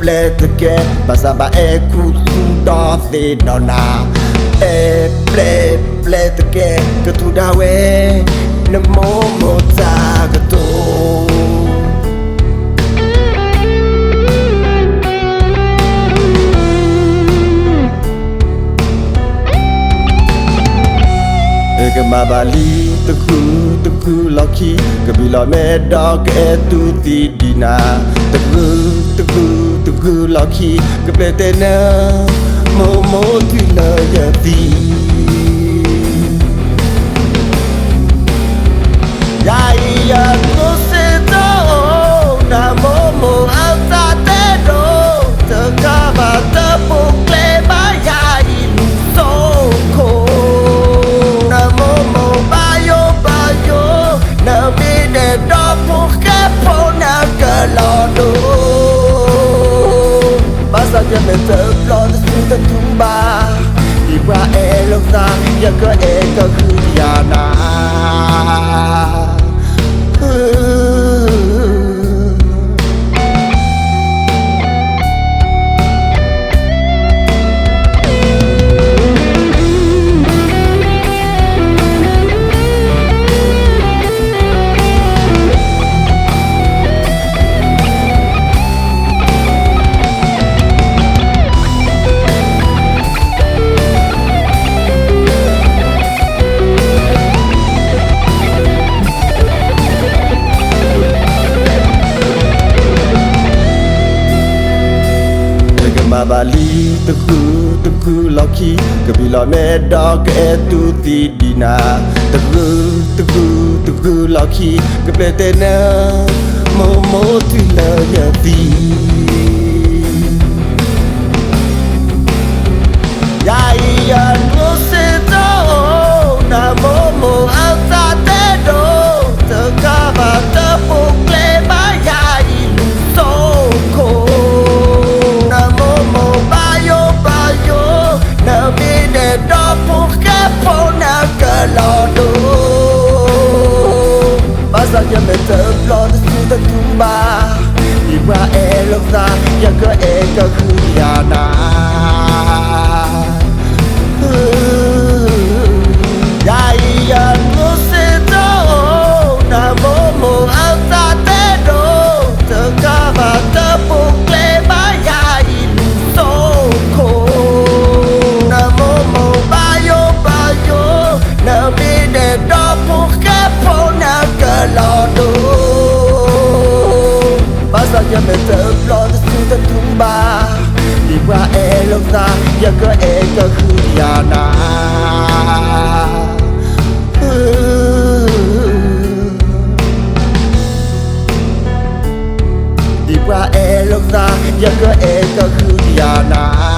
play again. Basaba kusundo si nona. Play again. Ketudawe nemo mota ketu. Mabali teku laki kabila medok etu tidina teku laki kepletena momo tila yati ya iya kuseto na momo alta tedo tekaba tepuk leba ya ilu soko Dia menterplot sudah tumbah Israel tak yang ke kekhiana Mabali teku laki kabila medok etu tidina teku laki kepletena momo tila yati ya iya nuseto na momo alta tedo tekaba tepuk leba ya ilu soko Dia menterplot sudah tumbah Israel tak yang ke kekhiana Ya iya nuseto na momo alta tedo tekaba tepuk leba ya ilu soko na momo bayo na bide dopuk kepona kelado Pasal dia menterplot sudah tumbah Israel tak yang ke kekhiana Israel tak yang ke kekhiana